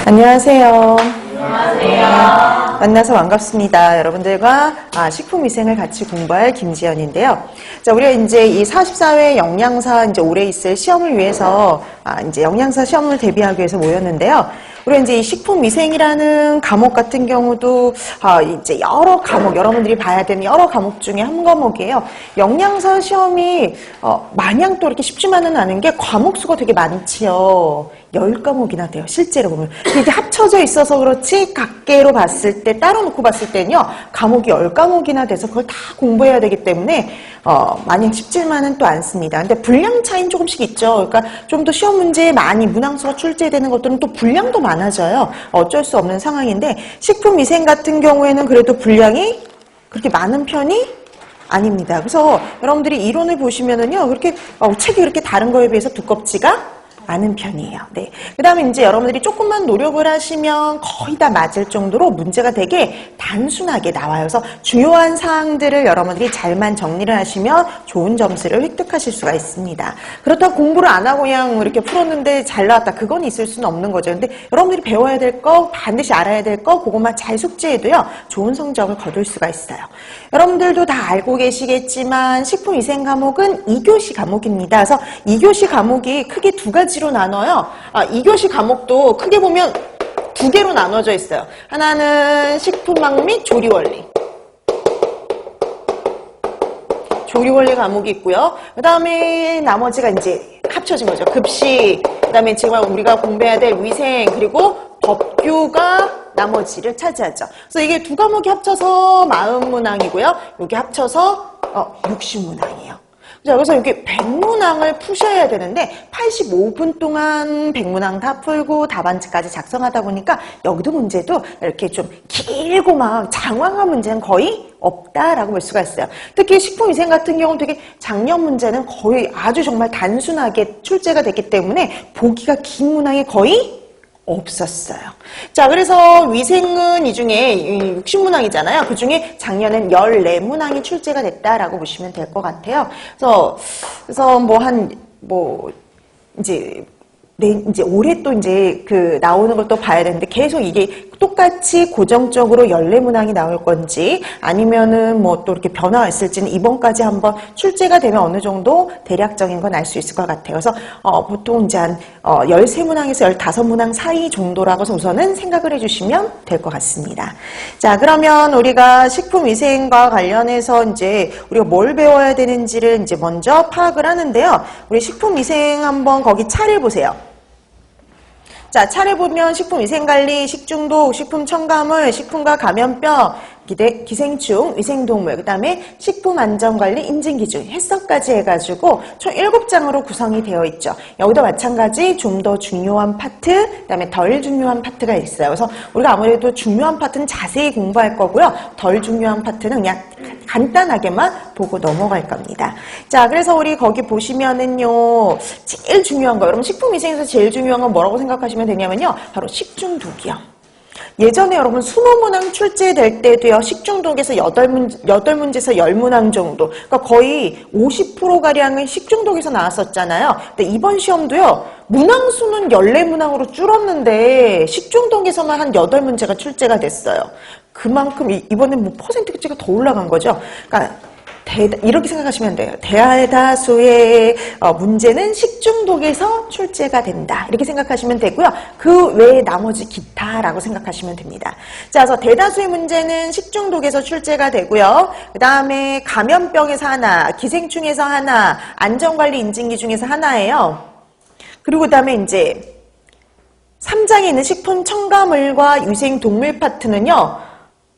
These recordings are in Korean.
안녕하세요. 안녕하세요. 만나서 반갑습니다. 여러분들과 식품위생을 같이 공부할 김지연인데요. 자, 우리가 이제 이 44회 영양사 이제 올해 있을 시험을 위해서 이제 영양사 시험을 대비하기 위해서 모였는데요. 우리가 이제 이 식품위생이라는 과목 같은 경우도 이제 여러 과목, 여러분들이 봐야 되는 여러 과목 중에 한 과목이에요. 영양사 시험이 마냥 또 이렇게 쉽지만은 않은 게 과목 수가 되게 많지요. 10과목이나 돼요. 실제로 보면. 이게 합쳐져 있어서 그렇지 각계로 봤을 때 따로 놓고 봤을 때는요. 과목이 10과목이나 돼서 그걸 다 공부해야 되기 때문에 마냥 쉽지만은 또 않습니다. 근데 분량 차이는 조금씩 있죠. 그러니까 좀 더 시험 문제에 많이 문항수가 출제되는 것들은 또 분량도 많아져요. 어쩔 수 없는 상황인데 식품위생 같은 경우에는 그래도 분량이 그렇게 많은 편이 아닙니다. 그래서 여러분들이 이론을 보시면은요. 그렇게 책이 그렇게 다른 거에 비해서 두껍지가 않은 편이에요. 네. 그 다음에 이제 여러분들이 조금만 노력을 하시면 거의 다 맞을 정도로 문제가 되게 단순하게 나와요. 그래서 주요한 사항들을 여러분들이 잘만 정리를 하시면 좋은 점수를 획득하실 수가 있습니다. 그렇다고 공부를 안 하고 그냥 이렇게 풀었는데 잘 나왔다. 그건 있을 수는 없는 거죠. 근데 여러분들이 배워야 될 거, 반드시 알아야 될 거, 그것만 잘 숙지해도요. 좋은 성적을 거둘 수가 있어요. 여러분들도 다 알고 계시겠지만 식품위생 과목은 2교시 과목입니다. 그래서 2교시 과목이 크게 두 가지로 나눠요. 2교시 과목도 크게 보면 두 개로 나눠져 있어요. 하나는 식품학 및 조리원리. 조리원리 과목이 있고요. 그 다음에 나머지가 이제 합쳐진 거죠. 급식, 그 다음에 지금 우리가 공부해야 될 위생, 그리고 법규가 나머지를 차지하죠. 그래서 이게 두 과목이 합쳐서 40문항이고요. 여기 합쳐서 60문항이에요. 자, 그래서 이게 100문항을 푸셔야 되는데 85분 동안 100문항 다 풀고 답안지까지 작성하다 보니까 여기도 문제도 이렇게 좀 길고 막 장황한 문제는 거의 없다라고 볼 수가 있어요. 특히 식품위생 같은 경우는 되게 작년 문제는 거의 아주 정말 단순하게 출제가 됐기 때문에 보기가 긴 문항이 거의 없었어요. 자, 그래서 위생은 이 중에 60문항이잖아요. 그 중에 작년엔 14문항이 출제가 됐다라고 보시면 될 것 같아요. 그래서 이제 올해 또 이제 나오는 걸 또 봐야 되는데 계속 이게 똑같이 고정적으로 14문항이 나올 건지 아니면은 뭐 또 이렇게 변화가 있을지는 이번까지 한번 출제가 되면 어느 정도 대략적인 건 알 수 있을 것 같아요. 그래서 보통 이제 한 13문항에서 15문항 사이 정도라고 해서 우선은 생각을 해주시면 될 것 같습니다. 자, 그러면 우리가 식품위생과 관련해서 이제 우리가 뭘 배워야 되는지를 이제 먼저 파악을 하는데요. 우리 식품위생 한번 거기 차를 보세요. 자, 차례 보면 식품위생관리, 식중독, 식품첨가물, 식품과 감염병, 기생충, 위생동물, 그 다음에 식품안전관리 인증기준, 해석까지 해가지고 총 7장으로 구성이 되어 있죠. 여기도 마찬가지 좀 더 중요한 파트, 그 다음에 덜 중요한 파트가 있어요. 그래서 우리가 아무래도 중요한 파트는 자세히 공부할 거고요. 덜 중요한 파트는 그냥 간단하게만 보고 넘어갈 겁니다. 자, 그래서 우리 거기 보시면은요, 제일 중요한 거, 여러분 식품위생에서 제일 중요한 건 뭐라고 생각하시면 되냐면요, 바로 식중독이요. 예전에 여러분 20문항 출제될 때도요. 식중독에서 8문제에서 10문항 정도. 그러니까 거의 50%가량은 식중독에서 나왔었잖아요. 근데 이번 시험도요. 문항 수는 14문항으로 줄었는데 식중독에서만 한 8문제가 출제가 됐어요. 그만큼 이번엔 뭐 퍼센트가 더 올라간 거죠. 그러니까 이렇게 생각하시면 돼요. 대다수의 문제는 식중독에서 출제가 된다. 이렇게 생각하시면 되고요. 그 외에 나머지 기타라고 생각하시면 됩니다. 자, 그래서 대다수의 문제는 식중독에서 출제가 되고요. 그 다음에 감염병에서 하나, 기생충에서 하나, 안전관리 인증기 중에서 하나예요. 그리고 그 다음에 이제 3장에 있는 식품 첨가물과 위생동물 파트는요.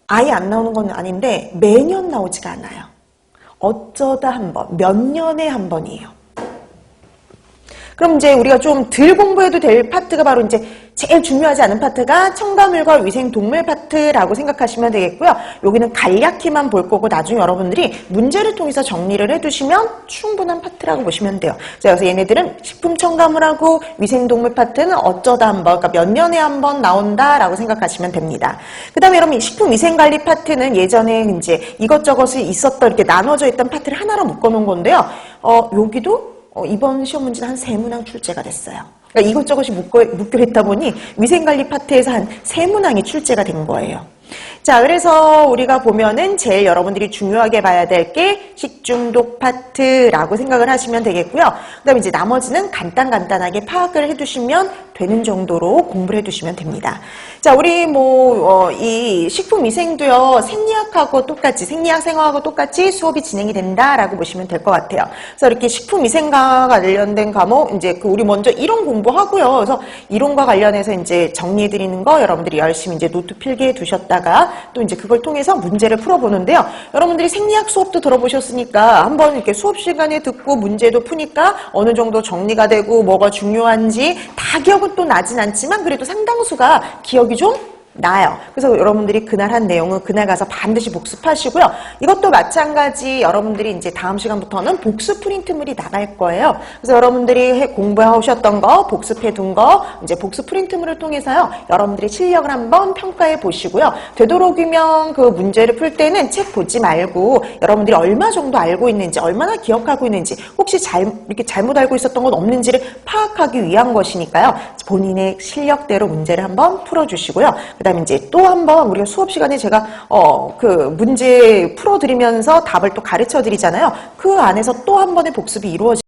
아예 안 나오는 건 아닌데 매년 나오지가 않아요. 어쩌다 한 번, 몇 년에 한 번이에요. 그럼 이제 우리가 좀 덜 공부해도 될 파트가 바로 이제 제일 중요하지 않은 파트가 첨가물과 위생동물 파트라고 생각하시면 되겠고요. 여기는 간략히만 볼 거고 나중에 여러분들이 문제를 통해서 정리를 해두시면 충분한 파트라고 보시면 돼요. 자, 그래서 얘네들은 식품 첨가물하고 위생동물 파트는 어쩌다 한 번, 그러니까 몇 년에 한 번 나온다라고 생각하시면 됩니다. 그 다음에 여러분 식품위생관리 파트는 예전에 이제 이것저것이 있었던 이렇게 나눠져 있던 파트를 하나로 묶어놓은 건데요. 여기도 이번 시험 문제는 한 3문항 출제가 됐어요. 그러니까 이것저것이 묶여 있다 보니 위생관리 파트에서 한 3문항이 출제가 된 거예요. 자, 그래서 우리가 보면은 제일 여러분들이 중요하게 봐야 될 게 식중독 파트라고 생각을 하시면 되겠고요. 그 다음에 이제 나머지는 간단하게 파악을 해두시면 되는 정도로 공부를 해두시면 됩니다. 자, 우리 이 식품위생도요, 생리학하고 똑같이, 생리학, 생화하고 똑같이 수업이 진행이 된다라고 보시면 될 것 같아요. 그래서 이렇게 식품위생과 관련된 과목, 이제 우리 먼저 이론 공부하고요. 그래서 이론과 관련해서 이제 정리해드리는 거 여러분들이 열심히 이제 노트 필기해 두셨다가 또 이제 그걸 통해서 문제를 풀어보는데요. 여러분들이 생리학 수업도 들어보셨으니까 한번 이렇게 수업 시간에 듣고 문제도 푸니까 어느 정도 정리가 되고 뭐가 중요한지 다 기억은 또 나진 않지만 그래도 상당수가 기억이 좀 나요. 그래서 여러분들이 그날 한 내용은 그날 가서 반드시 복습하시고요. 이것도 마찬가지 여러분들이 이제 다음 시간부터는 복습 프린트물이 나갈 거예요. 그래서 여러분들이 공부하셨던 거, 복습해 둔 거, 이제 복습 프린트물을 통해서요. 여러분들이 실력을 한번 평가해 보시고요. 되도록이면 그 문제를 풀 때는 책 보지 말고 여러분들이 얼마 정도 알고 있는지, 얼마나 기억하고 있는지, 혹시 이렇게 잘못 알고 있었던 건 없는지를 파악하기 위한 것이니까요. 본인의 실력대로 문제를 한번 풀어주시고요. 그다음에 이제 또 한번 우리가 수업 시간에 제가 그 문제 풀어드리면서 답을 또 가르쳐 드리잖아요. 그 안에서 또 한 번의 복습이 이루어지